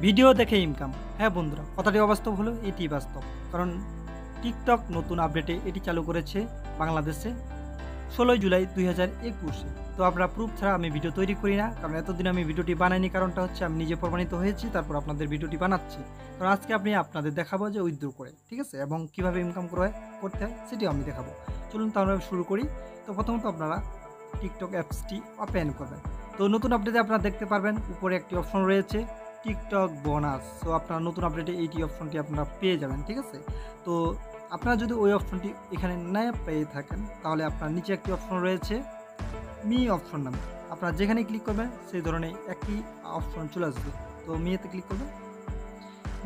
Video দেখে income. হ্যাঁ বন্ধুরা, কথাটি অবাস্তব হলো এটি বাস্তব। কারণ টিকটক নতুন আপডেটে এটি চালু করেছে বাংলাদেশে ১৬ জুলাই ২০২১-এ। তো আমরা প্রুফ ছাড়া আমি ভিডিও তৈরি করি না, কারণ এতদিন আমি ভিডিওটি বানাইনি। কারণটা হচ্ছে আমি নিজে প্রমাণিত হয়েছি, তারপর আপনাদের ভিডিওটি বানাচ্ছি। কারণ আজকে আপনাদের দেখাবো যে উইথড্র করে, ঠিক আছে, এবং কীভাবে ইনকাম করতে হয় সেটিও আমি দেখাবো। চলুন তাহলে শুরু করি। তো প্রথমত আপনারা টিকটক অ্যাপসটি ওপেন করবেন। তো নতুন আপডেটে আপনারা দেখতে পারবেন উপরে একটি অপশন রয়েছে টিকটক বোনাস। সো আপনারা নতুন আপডেটে এইটি অপশনটি আপনারা পেয়ে যাবেন, ঠিক আছে। তো আপনারা যদি ওই অপশনটি এখানে না পেয়ে থাকেন, তাহলে আপনার নিচে একটি অপশন রয়েছে মি অপশন নামে। আপনারা যেখানে ক্লিক করবেন সেই ধরনের একটি অপশন চলে আসবে। তো মিয়েতে ক্লিক করবেন।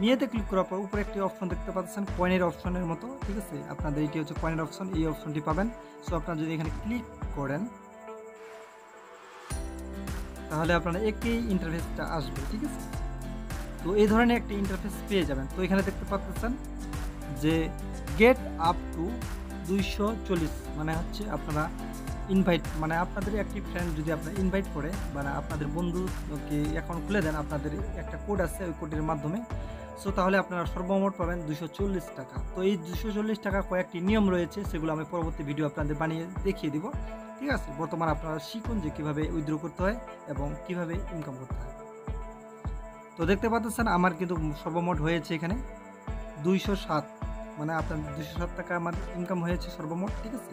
মিয়েতে ক্লিক করার পর উপরে একটি অপশন দেখতে পাচ্ছেন কয়েনের অপশনের মতো, ঠিক আছে। আপনাদের এটি হচ্ছে কয়েনের অপশন, এই অপশনটি পাবেন। সো আপনারা যদি এখানে ক্লিক করেন তাহলে আপনারা একই ইন্টারফেসটা আসবে, ঠিক আছে। তো এই ধরনের একটি ইন্টারফেস পেয়ে যাবেন। তো এখানে দেখতে পাচ্ছেন যে গেট আপ টু 240, মানে হচ্ছে আপনারা ইনভাইট, মানে আপনাদের একটি ফ্রেন্ড যদি আপনার ইনভাইট করে, মানে আপনাদের বন্ধুকে অ্যাকাউন্ট খুলে দেন, আপনাদের একটা কোড আছে, ওই কোডের মাধ্যমে। সো তাহলে আপনারা সর্বমোট পাবেন 240 টাকা। তো এই 240 টাকা কয়েকটি নিয়ম রয়েছে, সেগুলো আমি পরবর্তী ভিডিও আপনাদের বানিয়ে দেখিয়ে দিব, ঠিক আছে। বর্তমানে আপনারা শিখুন যে কীভাবে উইথড্র করতে হয় এবং কিভাবে ইনকাম করতে হয়। তো দেখতে পাচ্ছেন আমার কিন্তু সর্বমোট হয়েছে এখানে 207, মানে আপনার 207 টাকা আমার ইনকাম হয়েছে সর্বমোট, ঠিক আছে।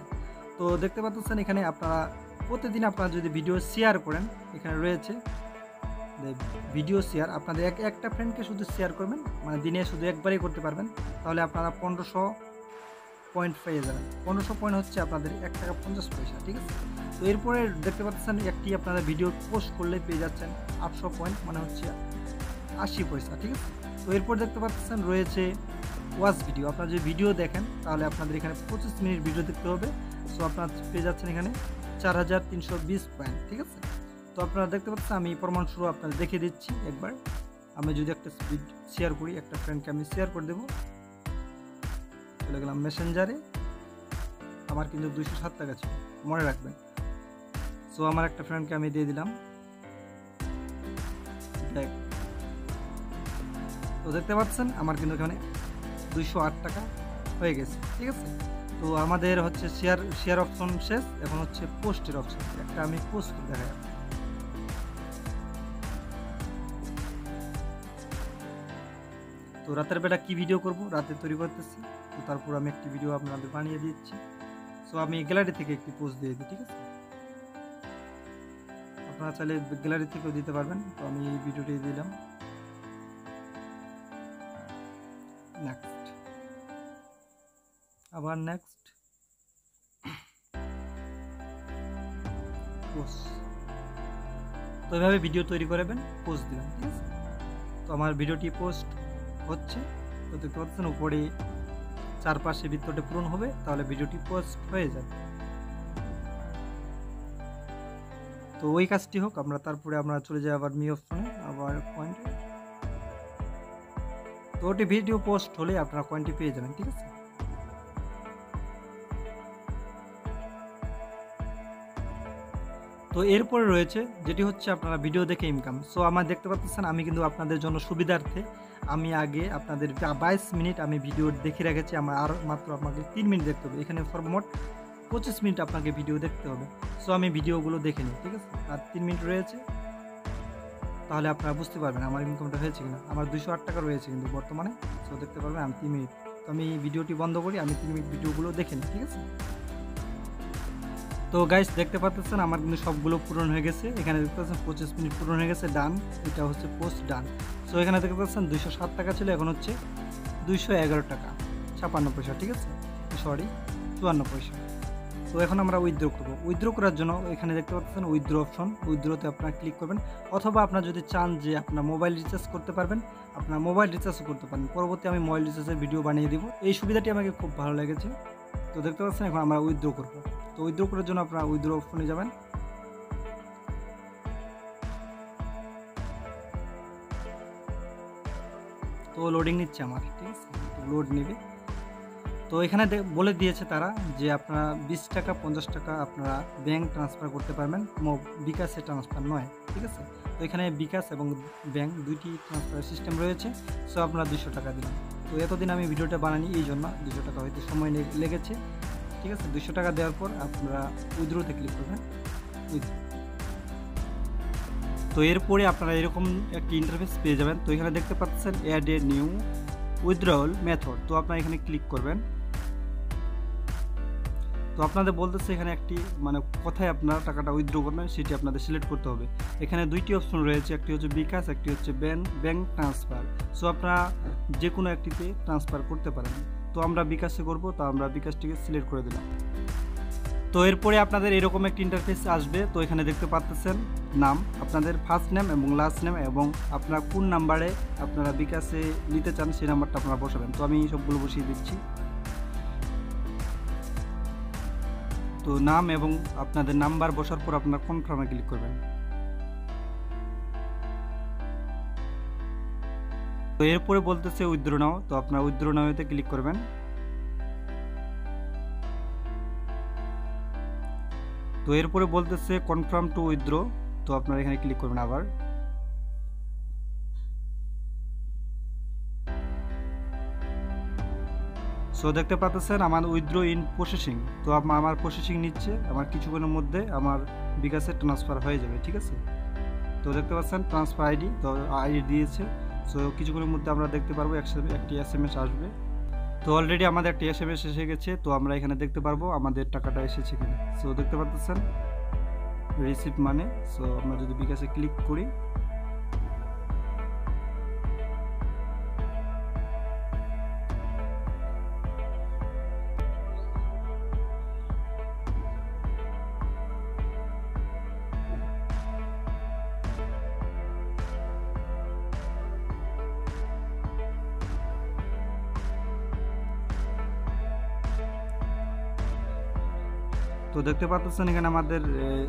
তো দেখতে পাচ্ছেন এখানে আপনারা প্রতিদিন আপনারা যদি ভিডিও শেয়ার করেন, এখানে রয়েছে ভিডিও শেয়ার, আপনাদের একটা ফ্রেন্ডকে শুধু শেয়ার করবেন, মানে দিনে শুধু একবারই করতে পারবেন, তাহলে আপনারা 1500 পয়েন্ট পেয়ে যাবেন। 1500 পয়েন্ট হচ্ছে আপনাদের 1 টাকা 50 পয়সা, ঠিক আছে। তো এরপরে দেখতে পাচ্ছেন একটি আপনারা ভিডিও পোস্ট করলে পেয়ে যাচ্ছেন 800 পয়েন্ট, মানে হচ্ছে 80 পয়সা, ঠিক আছে। তো এরপর দেখতে পাচ্ছেন রয়েছে ওয়াচ ভিডিও। আপনারা যদি ভিডিও দেখেন তাহলে আপনাদের এখানে 25 মিনিট ভিডিও দেখতে হবে। সো আপনারা পেয়ে যাচ্ছেন এখানে 4320 পয়েন্ট, ঠিক আছে। তো আপনারা দেখতে পাচ্ছেন আমি প্রমাণস্বরূপ আপনাদের দেখিয়ে দিচ্ছি একবার। আমি যদি একটা স্পিড শেয়ার করি, একটা ফ্রেন্ডকে আমি শেয়ার করে দেবো, চলে গেলাম মেসেঞ্জারে। আমার কিন্তু 207 টাকা ছিল, মনে রাখবেন। সো আমার একটা ফ্রেন্ডকে আমি দিয়ে দিলাম, দেখ। তো দেখতে পাচ্ছেন আমার কিন্তু এখানে 208 টাকা হয়ে গেছে, ঠিক আছে। তো আমাদের হচ্ছে শেয়ার অপশন শেষ, এখন হচ্ছে পোস্টের অপশন। একটা আমি পোস্ট করে দেখাই। তো রাতের বেলা কি ভিডিও করব, রাতে তৈরি করতেছি। তো তারপর আমি একটি ভিডিও আপনাদের বানিয়ে দিচ্ছি। সো আমি গ্যালারি থেকে একটি পোস্ট দিয়ে দিই, ঠিক আছে। আপনারা চাইলে গ্যালারি থেকেও দিতে পারবেন। তো আমি এই ভিডিওটি দিলাম। নেক্সট, আবার নেক্সট, পোস্ট। তো এইভাবে ভিডিও তৈরি করবেন, পোস্ট দিবেন, ঠিক আছে। তো আমার ভিডিওটি পোস্ট হচ্ছে। তো দেখতে পাচ্ছেন উপরে চারপাশে বৃত্তটি পূরণ হবে, তাহলে ভিডিওটি পোস্ট হয়ে যাবে। তো ওই কাজটি হোক, তারপরে আমরা চলে যাই আবার মি অপশনে, আবার পয়েন্টে। তো ওটি ভিডিও পোস্ট হলে আপনারা কয়েনটি পেয়ে যাবেন, ঠিক আছে। তো এরপরে রয়েছে যেটি হচ্ছে আপনারা ভিডিও দেখে ইনকাম। সো আমার দেখতে পাচ্ছেন আমি কিন্তু আপনাদের জন্য সুবিধার্থে আমি আগে আপনাদের 22 মিনিট আমি ভিডিও দেখে রেখেছি। আমার আর মাত্র আপনাকে 3 মিনিট দেখতে হবে। এখানে সর্বমোট 25 মিনিট আপনাকে ভিডিও দেখতে হবে। সো আমি ভিডিওগুলো দেখে নিই, ঠিক আছে। আর 3 মিনিট রয়েছে, তাহলে আপনারা বুঝতে পারবেন আমার ইনকামটা হয়েছে কিনা। আমার 208 টাকা রয়েছে কিন্তু বর্তমানে। সো দেখতে পারবেন আমি 3 মিনিট। তো আমি ভিডিওটি বন্ধ করি, আমি 3 মিনিট ভিডিওগুলো দেখে নিই, ঠিক আছে। তো গাইস দেখতে পাচ্ছেন আমার কিন্তু সবগুলো পূরণ হয়ে গেছে। এখানে দেখতে পাচ্ছেন 25 মিনিট পূরণ হয়ে গেছে, ডান। এটা হচ্ছে পোস্ট ডান। সো এখানে দেখতে পাচ্ছেন 207 টাকা ছিল, এখন হচ্ছে 211 টাকা 56 পয়সা, ঠিক আছে। সরি, 54 পয়সা। তো এখন আমরা উইথড্র করবো। উইথড্র করার জন্য এখানে দেখতে পাচ্ছেন উইথড্র অপশন, উইথড্রতে আপনারা ক্লিক করবেন। অথবা আপনারা যদি চান যে আপনার মোবাইল রিচার্জ করতে পারবেন, আপনার মোবাইল রিচার্জও করতে পারেন। পরবর্তী আমি মোবাইল রিচার্জের ভিডিও বানিয়ে দিব। এই সুবিধাটি আমাকে খুব ভালো লেগেছে। তো দেখতে পাচ্ছেন এখন আমরা উইথড্র করবো। তো উইথড্র করার জন্য আপনারা উইথড্র অপশনে যাবেন। তো লোডিং নিচ্ছে আমার, ঠিক আছে, লোড নেবে। তো এখানে বলে দিয়েছে তারা যে আপনারা 20 টাকা 50 টাকা আপনারা ব্যাংক ট্রান্সফার করতে পারবেন, বিকাশে ট্রান্সফার নয়, ঠিক আছে। তো এখানে বিকাশ এবং ব্যাংক দুইটি ট্রান্সফার সিস্টেম রয়েছে। সো আপনারা 200 টাকা দিলাম। তো এতদিন আমি ভিডিওটা বানানি এই জন্য 200 টাকা হয়তো সময় লেগেছে, ঠিক আছে। 200 টাকা দেওয়ার পর আপনারা উইথড্রোতে ক্লিক করবেন। তো এরপরে আপনারা এরকম একটি ইন্টারফেস পেয়ে যাবেন। তো এখানে দেখতে পাচ্ছেন add a new withdrawal method. তো আপনারা এখানে ক্লিক করবেন। তো আপনাদের বলতেছে এখানে একটি মানে কোথায় আপনারা টাকাটা উইথড্র করবেন সেটি আপনাদের সিলেক্ট করতে হবে। এখানে দুইটি অপশন রয়েছে, একটি হচ্ছে বিকাশ, একটি হচ্ছে ব্যাংক ট্রান্সফার। সো আপনারা যে কোনো একটিতে ট্রান্সফার করতে পারেন। তো আমরা বিকাশে করব, তো আমরা বিকাশটিকে সিলেক্ট করে দিলাম। তো এরপরে আপনাদের এরকম একটি ইন্টারফেস আসবে। তো এখানে দেখতে পাচ্ছেন নাম, আপনাদের ফার্স্ট নেম এবং লাস্ট নেম এবং আপনারা কোন নাম্বারে আপনারা বিকাশে নিতে চান সেই নাম্বারটা আপনারা বসাবেন। তো আমি সবগুলো বসিয়ে দিচ্ছি। তো নাম এবং আপনাদের নাম্বার বসার পর আপনারা কনফার্মে ক্লিক করবেন। তো এরপরে বলতেছে উইথড্র নাও। তো আপনারা উইথড্র নাওতে ক্লিক করবেন। তো এরপরে বলতেছে কনফার্ম টু উইথড্র। তো আপনারা এখানে ক্লিক করবেন আবার। সো দেখতে পাচ্ছেন আমার উইথড্র ইন প্রসেসিং। তো আমার প্রসেসিং নিচ্ছে, আমার কিছুক্ষণের মধ্যে আমার বিকাশে ট্রান্সফার হয়ে যাবে, ঠিক আছে। তো দেখতে পাচ্ছেন ট্রান্সফার আইডি, তো আইডি দিয়েছে। সো কিছুক্ষণের মধ্যে আমরা দেখতে পারবো একটি SMS আসবে। তো অলরেডি আমাদের একটি SMS এসে গেছে। তো আমরা এখানে দেখতে পারবো আমাদের টাকাটা এসেছে কিনা। সো দেখতে পাচ্ছেন রিসিভ মানে। সো আমরা যদি বিকাশে ক্লিক করি, তো দেখতে পাচ্ছেন এখানে আমাদের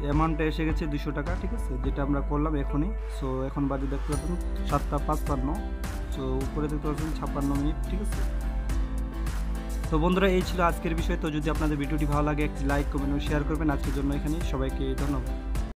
অ্যামাউন্টটা এসে গেছে 200 টাকা, ঠিক আছে, যেটা আমরা করলাম এখনই। সো এখন বাজে দেখতে পাচ্ছেন 7:55। সো উপরে দেখতে পাচ্ছেন 56 মিনিট, ঠিক আছে। তো বন্ধুরা এই ছিল আজকের বিষয়। তো যদি আপনাদের ভিডিওটি ভালো লাগে একটি লাইক, কমেন্ট ও শেয়ার করবেন। আজকের জন্য এখানেই, সবাইকে ধন্যবাদ।